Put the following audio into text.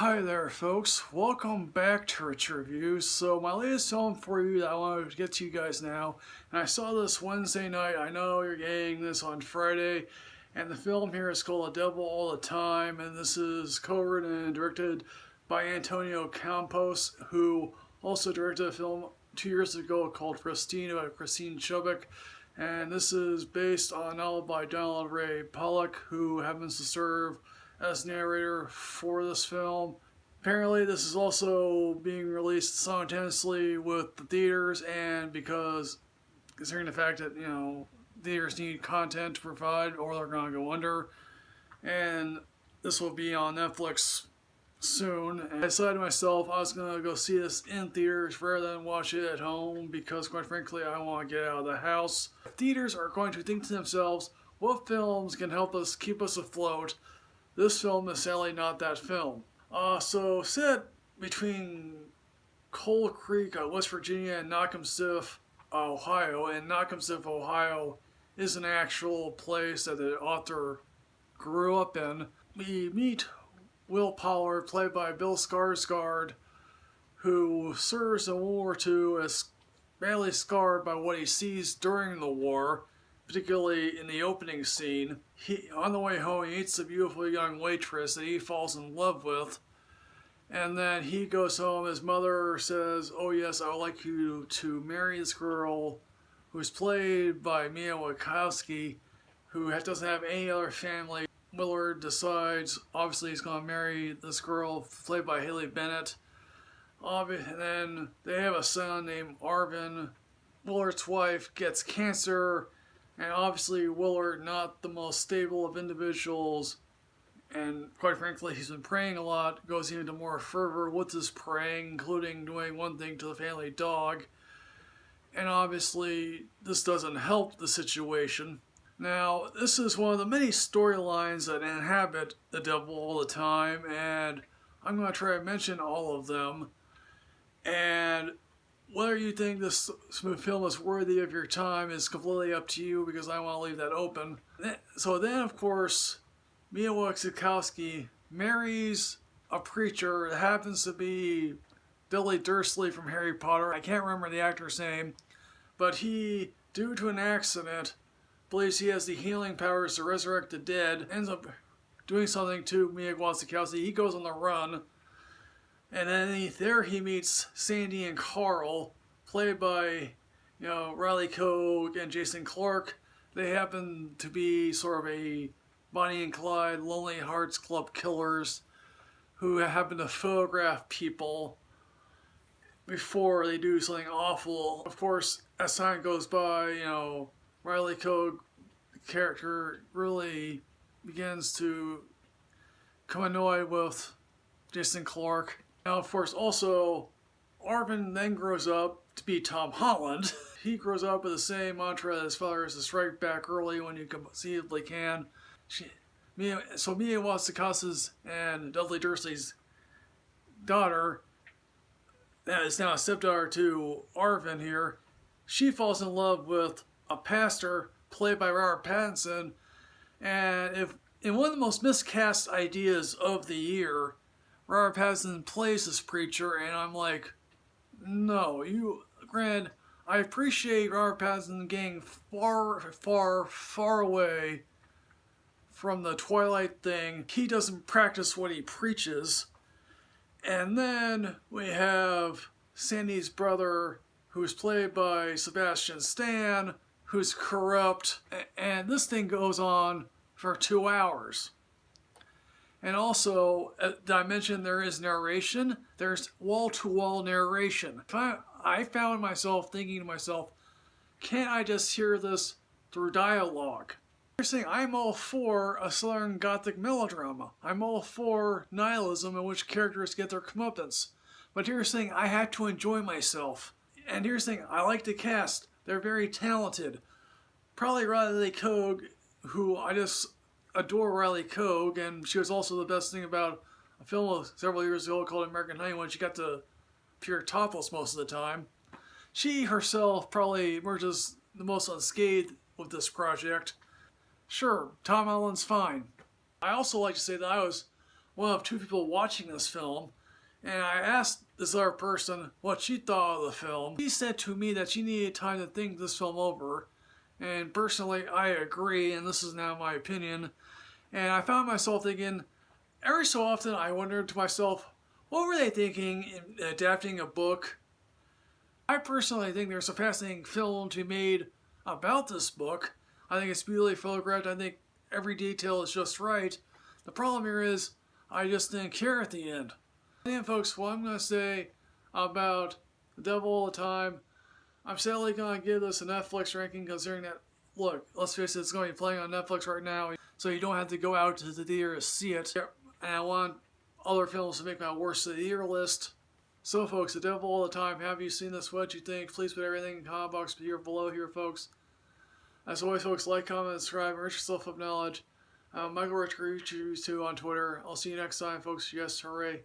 Hi there folks, welcome back to Rich Reviews. So my latest film for you that I want to get to you guys now, and I saw this Wednesday night. I know you're getting this on Friday, and the film here is called The Devil All the Time, and this is co-written and directed by Antonio Campos, who also directed a film 2 years ago called Christine by Christine Chubbuck. And this is based on a novel by Donald Ray Pollock, who happens to serve as narrator for this film. Apparently this is also being released simultaneously with the theaters, and because considering the fact that, theaters need content to provide or they're going to go under, and this will be on Netflix soon. And I decided to myself I was going to go see this in theaters rather than watch it at home because, quite frankly, I want to get out of the house. Theaters are going to think to themselves, what films can help us keep us afloat? This film is sadly not that film. So set between Coal Creek, West Virginia, and Knockemstiff, Ohio. And Knockemstiff, Ohio is an actual place that the author grew up in. We meet Will Pollard, played by Bill Skarsgård, who serves in World War II as badly scarred by what he sees during the war. Particularly in the opening scene, on the way home he meets a beautiful young waitress that he falls in love with, and then he goes home. His mother says, "Oh yes, I would like you to marry this girl," who's played by Mia Wasikowska, who doesn't have any other family. Willard decides, obviously, he's going to marry this girl played by Haley Bennett. And then they have a son named Arvin. Willard's wife gets cancer. And obviously Willard, not the most stable of individuals, and quite frankly he's been praying a lot, goes into more fervor with his praying, including doing one thing to the family dog. And obviously this doesn't help the situation. Now, this is one of the many storylines that inhabit The Devil All the Time, and I'm going to try to mention all of them. And whether you think this film is worthy of your time is completely up to you, because I want to leave that open. So then, of course, Mia Wasikowska marries a preacher that happens to be Billy Dursley from Harry Potter. I can't remember the actor's name, but he, due to an accident, believes he has the healing powers to resurrect the dead, ends up doing something to Mia Wasikowska. He goes on the run. And then there he meets Sandy and Carl, played by, Riley Cogue and Jason Clarke. They happen to be sort of a Bonnie and Clyde, Lonely Hearts Club killers who happen to photograph people before they do something awful. Of course, as time goes by, Riley Cogue, the character, really begins to become annoyed with Jason Clarke. Now, of course, also, Arvin then grows up to be Tom Holland. He grows up with the same mantra that his father is to strike back early when you conceivably can. Mia Wasikowska's and Dudley Dursley's daughter, that is now a stepdaughter to Arvin here, she falls in love with a pastor played by Robert Pattinson. And in one of the most miscast ideas of the year, Robert Pattinson plays this preacher, and I'm like, no, granted, I appreciate Robert Pattinson getting far, far, far away from the Twilight thing. He doesn't practice what he preaches. And then we have Sandy's brother, who's played by Sebastian Stan, who's corrupt, and this thing goes on for 2 hours. And also, did I mention there is narration? There's wall-to-wall narration. I found myself thinking to myself, can't I just hear this through dialogue? You're saying I'm all for a Southern Gothic melodrama. I'm all for nihilism in which characters get their comeuppance. But you're saying I have to enjoy myself. And you're saying I like the cast. They're very talented. Probably Riley Cogue, who I just adore Riley Cogue, and she was also the best thing about a film several years ago called American Honey, when she got to appear topless most of the time. She herself probably emerges the most unscathed with this project. Sure, Tom Holland's fine. I also like to say that I was one of two people watching this film, and I asked this other person what she thought of the film. She said to me that she needed time to think this film over, and personally I agree, and this is now my opinion. And I found myself thinking, every so often I wondered to myself, what were they thinking in adapting a book? I personally think there's a fascinating film to be made about this book. I think it's beautifully photographed. I think every detail is just right. The problem here is, I just didn't care at the end. And folks, what I'm going to say about The Devil All the Time, I'm sadly going to give this a Netflix ranking, considering that, look, let's face it, it's going to be playing on Netflix right now, so you don't have to go out to the theater to see it. And I want other films to make my worst of the year list. So folks, The Devil All the Time, have you seen this? What you think? Please put everything in the comment box below here, folks. As always, folks, like, comment, subscribe, enrich yourself with knowledge. Michael Rich Reviews too on Twitter. I'll see you next time, folks. Yes, hooray.